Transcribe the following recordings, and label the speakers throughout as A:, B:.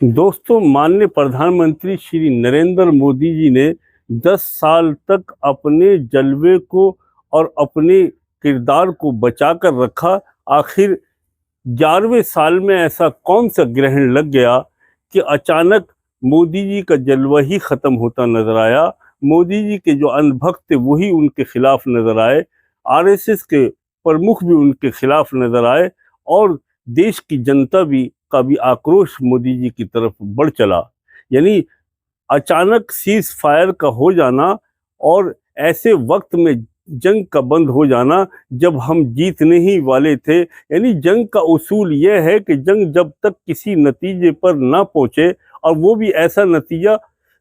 A: दोस्तों, माननीय प्रधानमंत्री श्री नरेंद्र मोदी जी ने 10 साल तक अपने जलवे को और अपने किरदार को बचाकर रखा। आखिर 11वें साल में ऐसा कौन सा ग्रहण लग गया कि अचानक मोदी जी का जलवा ही खत्म होता नजर आया। मोदी जी के जो अंधभक्त थे वही उनके खिलाफ नजर आए, आरएसएस के प्रमुख भी उनके खिलाफ नजर आए और देश की जनता भी का भी आक्रोश मोदी जी की तरफ बढ़ चला। यानी अचानक सीज फायर का हो जाना और ऐसे वक्त में जंग का बंद हो जाना जब हम जीतने ही वाले थे। यानी जंग का उसूल यह है कि जंग जब तक किसी नतीजे पर ना पहुंचे और वो भी ऐसा नतीजा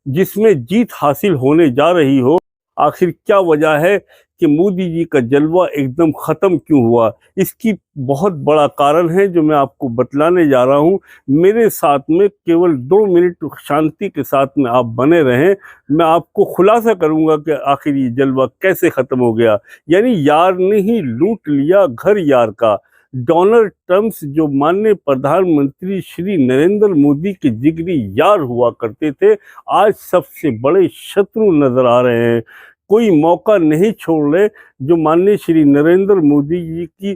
A: जिसमें जीत हासिल होने जा रही हो। आखिर क्या वजह है कि मोदी जी का जलवा एकदम खत्म क्यों हुआ? इसकी बहुत बड़ा कारण है जो मैं आपको बतलाने जा रहा हूं। मेरे साथ में केवल 2 मिनट शांति के साथ में आप बने रहें। मैं आपको खुलासा करूंगा कि आखिर ये जलवा कैसे खत्म हो गया। यानी यार ने ही लूट लिया घर यार का। डोनाल्ड ट्रंप जो माननीय प्रधानमंत्री श्री नरेंद्र मोदी के जिगरी यार हुआ करते थे, आज सबसे बड़े शत्रु नजर आ रहे हैं। कोई मौका नहीं छोड़ रहे जो माननीय श्री नरेंद्र मोदी जी की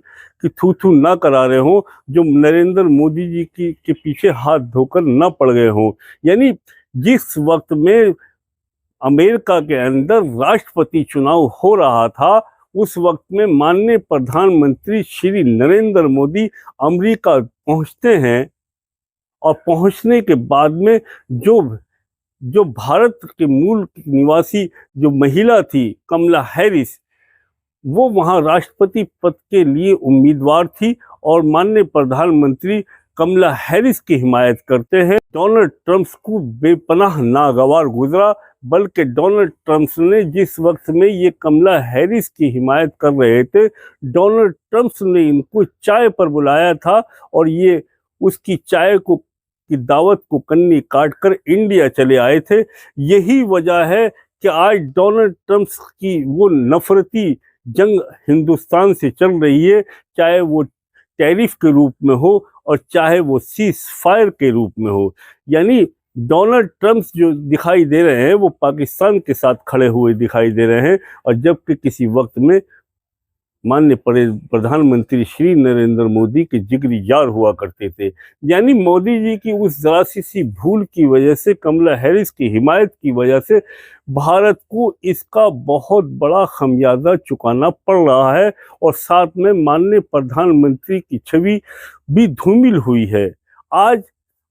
A: थू थू ना करा रहे हो, जो नरेंद्र मोदी जी की के पीछे हाथ धोकर ना पड़ गए हो। यानी जिस वक्त में अमेरिका के अंदर राष्ट्रपति चुनाव हो रहा था, उस वक्त में माननीय प्रधानमंत्री श्री नरेंद्र मोदी अमेरिका पहुंचते हैं और पहुंचने के बाद में जो जो भारत के मूल निवासी जो महिला थी कमला हैरिस, वो वहां राष्ट्रपति पद के लिए उम्मीदवार थी और माननीय प्रधानमंत्री कमला हैरिस की हिमायत करते हैं। डोनाल्ड ट्रंप को बेपनाह नागवार गुजरा, बल्कि डोनाल्ड ट्रंप ने जिस वक्त में ये कमला हैरिस की हिमायत कर रहे थे, डोनाल्ड ट्रंप ने इनको चाय पर बुलाया था और ये उसकी चाय को की दावत को कन्नी काटकर इंडिया चले आए थे। यही वजह है कि आज डोनाल्ड ट्रंप की वो नफरती जंग हिंदुस्तान से चल रही है, चाहे वो टैरिफ के रूप में हो और चाहे वो सीज फायर के रूप में हो। यानी डोनाल्ड ट्रंप जो दिखाई दे रहे हैं वो पाकिस्तान के साथ खड़े हुए दिखाई दे रहे हैं, और जबकि किसी वक्त में माननीय प्रधानमंत्री श्री नरेंद्र मोदी के जिगरी यार हुआ करते थे। यानी मोदी जी की उस जरा सी भूल की वजह से, कमला हैरिस की हिमायत की वजह से भारत को इसका बहुत बड़ा खमियाजा चुकाना पड़ रहा है और साथ में माननीय प्रधानमंत्री की छवि भी धूमिल हुई है। आज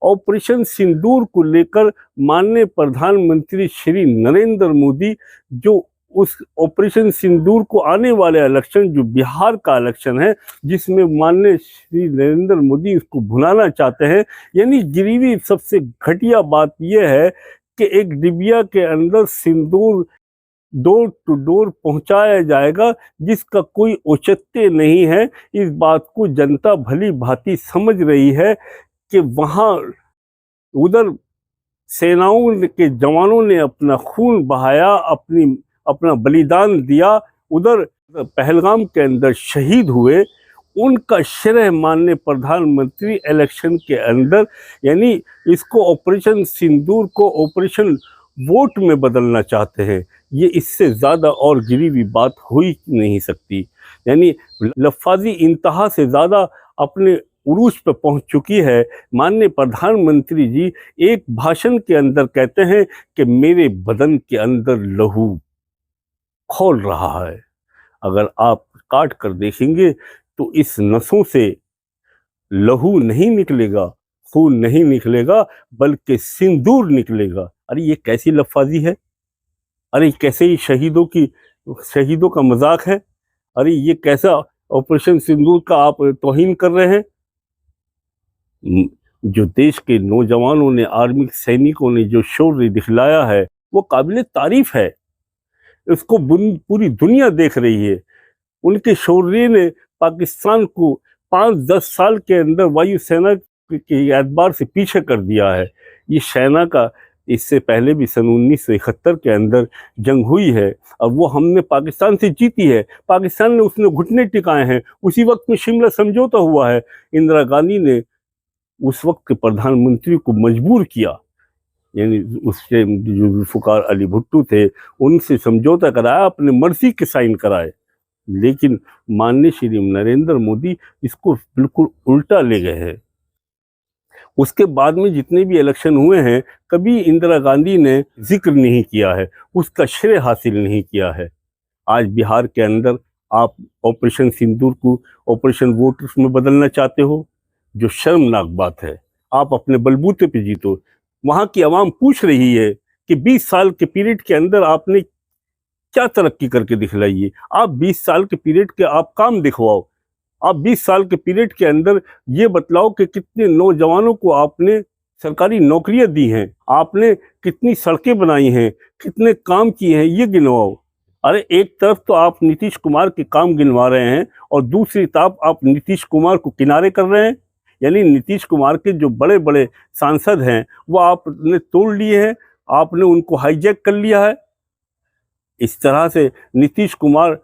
A: ऑपरेशन सिंदूर को लेकर माननीय प्रधानमंत्री श्री नरेंद्र मोदी जो उस ऑपरेशन सिंदूर को आने वाले इलेक्शन जो बिहार का इलेक्शन है, जिसमें माननीय श्री नरेंद्र मोदी उसको भुनाना चाहते हैं। यानी गिरीवी सबसे घटिया बात यह है कि एक डिबिया के अंदर सिंदूर डोर टू डोर पहुंचाया जाएगा, जिसका कोई औचित्य नहीं है। इस बात को जनता भली भांति समझ रही है कि वहां उधर सेनाओं के जवानों ने अपना खून बहाया, अपना बलिदान दिया, उधर पहलगाम के अंदर शहीद हुए। उनका श्रेय माननीय प्रधानमंत्री इलेक्शन के अंदर, यानी इसको ऑपरेशन सिंदूर को ऑपरेशन वोट में बदलना चाहते हैं। ये इससे ज़्यादा और गिरीवी बात हो ही नहीं सकती। यानी लफाजी इंतहा से ज़्यादा अपने उरूज पर पहुंच चुकी है। माननीय प्रधानमंत्री जी एक भाषण के अंदर कहते हैं कि मेरे बदन के अंदर लहू खौल रहा है। अगर आप काट कर देखेंगे तो इस नसों से लहू नहीं निकलेगा, खून नहीं निकलेगा, बल्कि सिंदूर निकलेगा। अरे ये कैसी लफाजी है? अरे कैसे ही शहीदों का मजाक है? अरे ये कैसा ऑपरेशन सिंदूर का आप तौहीन कर रहे हैं? जो देश के नौजवानों ने, आर्मी सैनिकों ने जो शौर्य दिखलाया है वो काबिल तारीफ है। इसको पूरी दुनिया देख रही है। उनके शौर्य ने पाकिस्तान को 5-10 साल के अंदर वायुसेना के एतबार से पीछे कर दिया है। ये सेना का इससे पहले भी सन 1971 के अंदर जंग हुई है और वो हमने पाकिस्तान से जीती है। पाकिस्तान ने उसने घुटने टिकाए हैं। उसी वक्त में शिमला समझौता हुआ है। इंदिरा गांधी ने उस वक्त के प्रधानमंत्री को मजबूर किया, यानी उससे जो जुल्फ़िकार अली भुट्टो थे उनसे समझौता कराया, अपने मर्जी के साइन कराए। लेकिन माननीय श्री नरेंद्र मोदी इसको बिल्कुल उल्टा ले गए हैं। उसके बाद में जितने भी इलेक्शन हुए हैं, कभी इंदिरा गांधी ने जिक्र नहीं किया है, उसका श्रेय हासिल नहीं किया है। आज बिहार के अंदर आप ऑपरेशन सिंदूर को ऑपरेशन वोटर्स में बदलना चाहते हो, जो शर्मनाक बात है। आप अपने बलबूते पे जीतो। वहाँ की आवाम पूछ रही है कि 20 साल के पीरियड के अंदर आपने क्या तरक्की करके दिखलाई है। आप 20 साल के पीरियड के आप काम दिखवाओ। आप 20 साल के पीरियड के अंदर ये बतलाओ कि कितने नौजवानों को आपने सरकारी नौकरियां दी हैं, आपने कितनी सड़कें बनाई हैं, कितने काम किए हैं, ये गिनवाओ। अरे एक तरफ तो आप नीतीश कुमार के काम गिनवा रहे हैं और दूसरी तरफ आप नीतीश कुमार को किनारे कर रहे हैं। यानी नीतीश कुमार के जो बड़े बड़े सांसद हैं वो आपने तोड़ लिए हैं, आपने उनको हाईजैक कर लिया है। इस तरह से नीतीश कुमार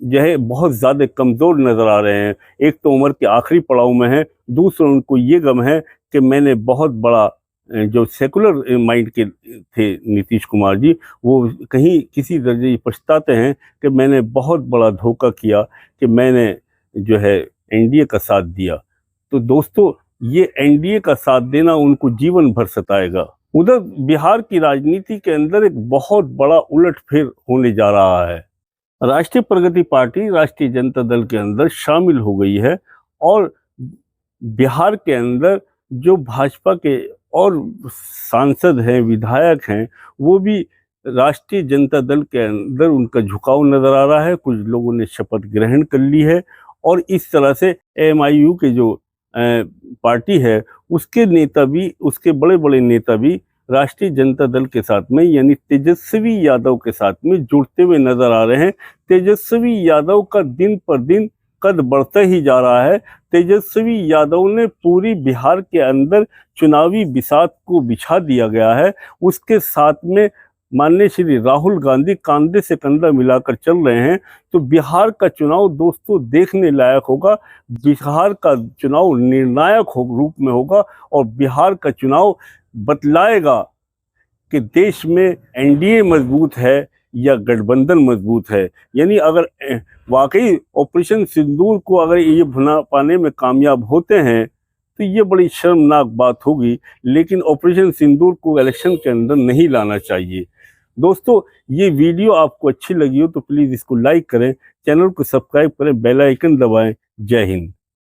A: जो है बहुत ज़्यादा कमज़ोर नज़र आ रहे हैं। एक तो उम्र के आखिरी पड़ाव में है, दूसरा उनको ये गम है कि मैंने बहुत बड़ा जो सेकुलर माइंड के थे नीतीश कुमार जी, वो कहीं किसी दर्जे पछताते हैं कि मैंने बहुत बड़ा धोखा किया कि मैंने जो है एनडीए का साथ दिया। तो दोस्तों, ये एनडीए का साथ देना उनको जीवन भर सताएगा। उधर बिहार की राजनीति के अंदर एक बहुत बड़ा उलटफेर होने जा रहा है। राष्ट्रीय प्रगति पार्टी राष्ट्रीय जनता दल के अंदर शामिल हो गई है और बिहार के अंदर जो भाजपा के और सांसद हैं, विधायक हैं, वो भी राष्ट्रीय जनता दल के अंदर उनका झुकाव नजर आ रहा है। कुछ लोगों ने शपथ ग्रहण कर ली है और इस तरह से एएमआईयू के जो पार्टी है उसके नेता भी, उसके बड़े बड़े नेता भी राष्ट्रीय जनता दल के साथ में यानी तेजस्वी यादव के साथ में जुड़ते हुए नजर आ रहे हैं। तेजस्वी यादव का दिन पर दिन कद बढ़ता ही जा रहा है। तेजस्वी यादव ने पूरी बिहार के अंदर चुनावी बिसात को बिछा दिया गया है। उसके साथ में माननीय श्री राहुल गांधी कंधे से कंधा मिलाकर चल रहे हैं। तो बिहार का चुनाव दोस्तों देखने लायक होगा। बिहार का चुनाव निर्णायक रूप में होगा और बिहार का चुनाव बतलाएगा कि देश में एनडीए मजबूत है या गठबंधन मजबूत है। यानी अगर वाकई ऑपरेशन सिंदूर को अगर ये भुना पाने में कामयाब होते हैं तो ये बड़ी शर्मनाक बात होगी, लेकिन ऑपरेशन सिंदूर को इलेक्शन के अंदर नहीं लाना चाहिए। दोस्तों, ये वीडियो आपको अच्छी लगी हो तो प्लीज़ इसको लाइक करें, चैनल को सब्सक्राइब करें, बेल आइकन दबाएं। जय हिंद।